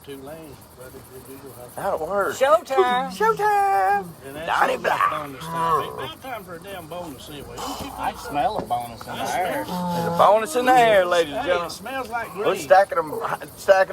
two lanes, brother. That'll work. Showtime. Showtime. Donnie Black. About time for a damn bonus anyway. I smell a bonus in the air. There's a bonus in the air, ladies and Hey, gentlemen. it smells like green. We're stacking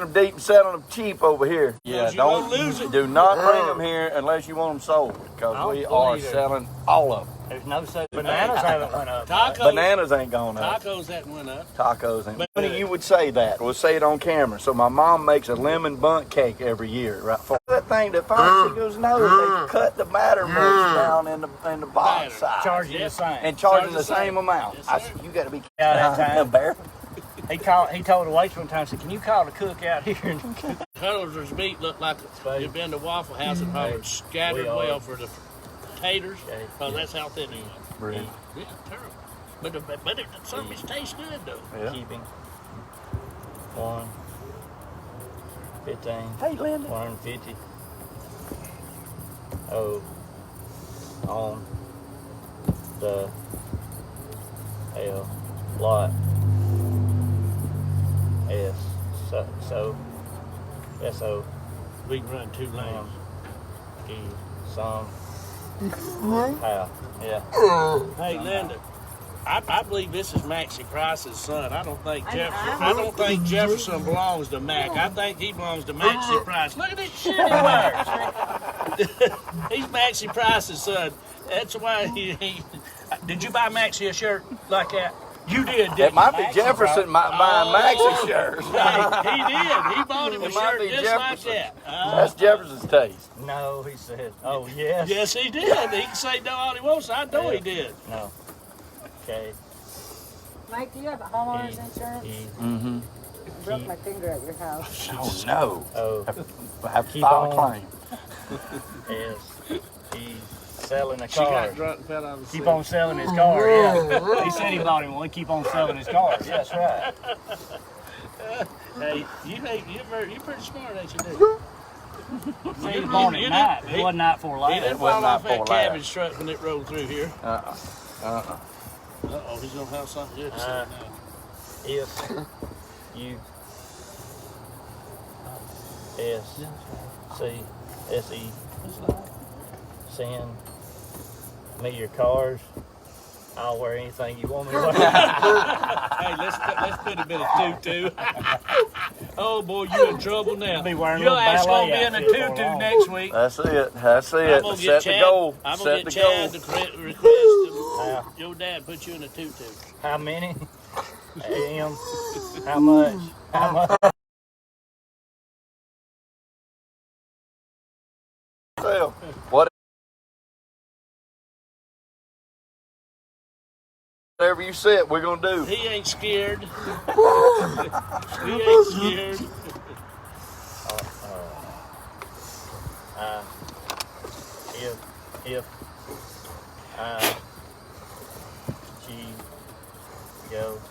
them deep and selling them cheap over here. Yeah, you don't won't lose it. do not bring them here unless you want them sold, because we are selling all of them. There's no such. Bananas haven't went up. Bananas ain't going up. Tacos haven't went up. Tacos ain't. Funny you would say that. We'll say it on camera. So my mom makes a lemon bundt cake every year, right? For that thing that finally goes no, they cut the batter mix down in the box size. Charging the same. And charging the same amount. Yes, I said, you got to be that time. Bear. He told the waitress one time, said, "Can you call the cook out here?" Cuddler's meat looked like you've been to Waffle House and probably scattered well for the taters. Oh, that's how thin he was. Bread. Yeah, terrible. But some of it tastes good though. Yeah. Keeping 1, 15, Hey, Linda. 150. Oh, on the L lot S so SO. We can run two lanes. E some how yeah. Hey, Linda. I believe this is Maxie Price's son. I don't think Jefferson belongs to Mac. I think he belongs to Maxie Price. Look at this shit he wears. He's Maxie Price's son. That's why he did you buy Maxie a shirt like that? You did, didn't It might be Maxie Jefferson buying Maxie shirts. Hey, he did. He bought him a It might shirt be just Jefferson. like that. That's Jefferson's taste. No, he said, "Oh yes." Yes, he did. He can say no all he wants. I know he did. No. Okay. Mike, do you have homeowner's insurance? Mm-hmm. I broke my finger at your house. Oh, no. Oh. Have to Keep file a on. claim. Yes. He's selling a She got car. drunk and fell out of the Keep seat. on selling his car, yeah. He said he bought him one. Keep on selling his car. Yes, right. Hey, you're pretty smart, ain't you, dude? See, he was born at night. It wasn't night for He light. didn't was fall not off that for cabbage truck when it rolled through here. Uh-uh. Uh-oh, he's gonna have something good to say now. If you SCSE send me your cars, I'll wear anything you want me to wear. Hey, let's put a bit of tutu. Oh boy, you in trouble now. Be wearing a Your little ass gonna ballet be in a outfit for tutu long. next week. That's it. That's I'm it. gonna Set get the Chad. goal. I'm Set gonna the get Chad goal. to request your dad put you in a tutu. How many? AM? How much? How much? Whatever you said, we're gonna do. He ain't scared. He ain't scared. If I go to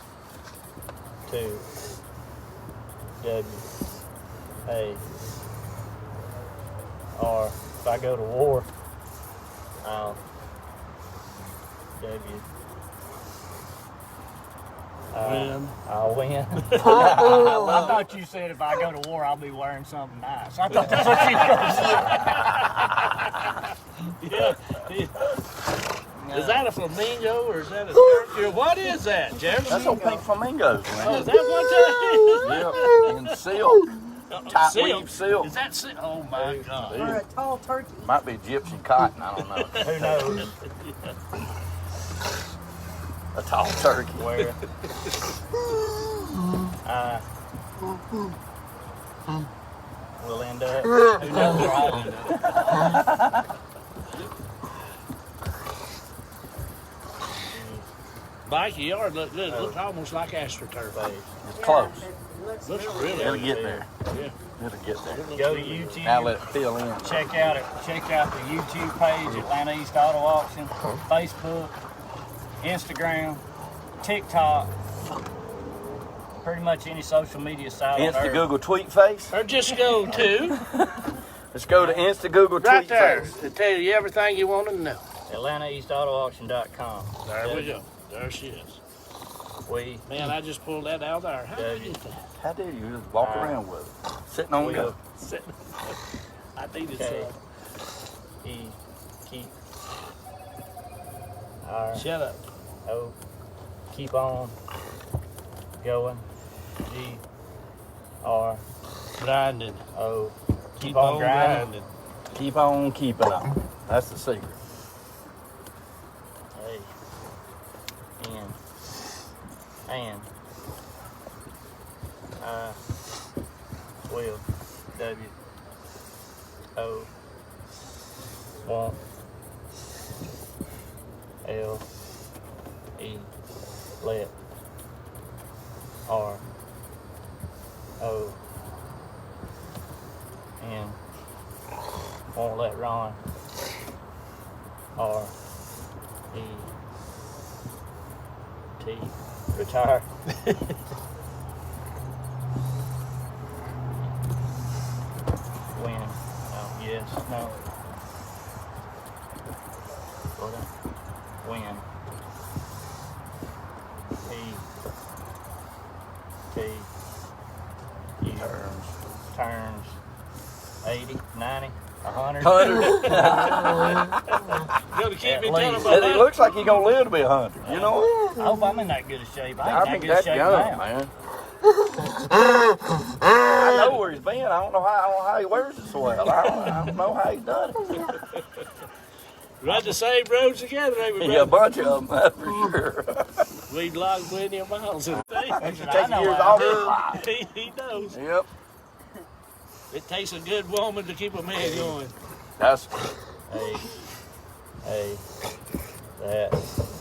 or if I go to war, I'll I'll win. I thought you said if I go to war, I'll be wearing something nice. I thought that's what you were saying. Yeah. Is that a flamingo or is that a turkey? Or what is that, Jefferson? That's on pink flamingos, Oh, man. is that what Yep. And silk. that Tight is? weave silk. Is that silk? Oh my God. Or a tall turkey. Might be Egyptian cotton. I don't know. Who knows? A tall turkey. Where we'll end up. Who knows where I'll end up. Mike, your yard looked good. It looked almost like AstroTurf. It's close. Looks really It'll good. get there. Yeah. It'll get there. Go to YouTube. Now let it fill in. Check out the YouTube page, Atlanta East Auto Auction, Facebook, Instagram, TikTok, pretty much any social media site on Insta earth. Google tweet face. Or just go to Let's go to Insta Google right tweet there face. to tell you everything you want to know. AtlantaEastAutoAuction.com. There we go. There she is. We Man, I just pulled that out there. How did you get that? How did you just walk around with it? Sitting on the go. I think it's keep. R. Shut up. O. Keep on going. G. R. Grinding. O. Keep on grinding. Keep on keeping on. That's the secret. A. N. And. I. Will. W. O. Want. L. E. Let. R. O. N. Won't let Ron. R. E. T. Retire. Win. No. Yes. No. Slow down. Win. P. T. U. Turns. 80, 90, 100. 100. Gonna keep me At telling least. about It looks like he's gonna live to be 100. You know what? I hope I'm in that good a shape. I I ain't think that good a that's shape young, now. man. I know where he's been. I don't know how he wears it so well. I don't know how he's done it. Ride the same roads together, ain't we, Yeah, a brother? bunch of them, that's for sure. We'd logged plenty of miles in a day. Take years off his life. He knows. Yep. It takes a good woman to keep a man going. That's That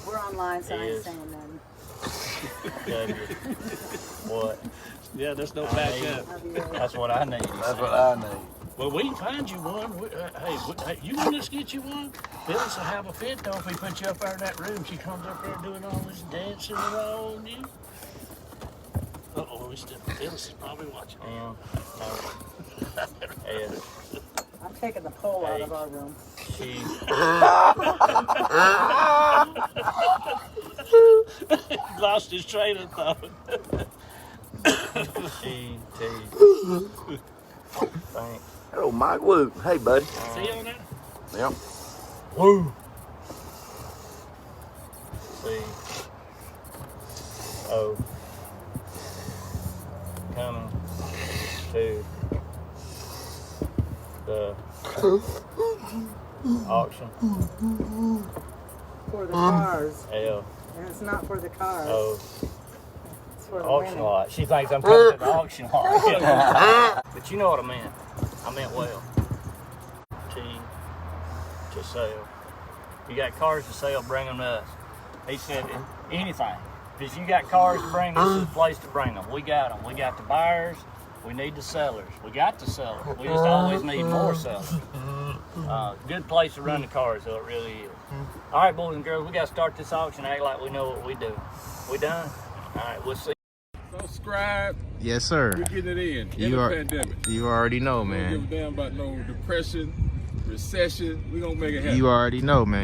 We're online, so I ain't Is. saying nothing. W. What? Yeah, there's no I back need- up. Love you guys. That's what I need. that's what I need. Well, we can find you one. Hey, you want us to get you one? Phyllis will have a fit, though, if we put you up there in that room. She comes up there doing all this dancing and all on you. Uh-oh, Phyllis is probably watching. M. No. S. I'm taking the pole out of our room. She. Lost his train of thought. She. T. Thanks. Oh, Mike Woo. Hey, buddy. See you on there? Yep. Woo. C. O. Coming to the auction. For the cars. L. And it's not for the cars. O. It's for the Auction women. lot. She thinks I'm coming to the auction lot. But you know what I meant. I meant well. T. To sell. You got cars to sell, bring them to us. He said anything. If you got cars to bring, this is the place to bring them. We got them. We got the buyers. We need the sellers. We got the sellers. We just always need more sellers. Good place to run the cars, though, it really is. All right, boys and girls, we got to start this auction and act like we know what we do. We done? All right, we'll see. Subscribe. Yes, sir. We're getting it in You the are- pandemic. You already know, We don't man. give a damn about no depression, recession. We gonna make it happen. You already know, man.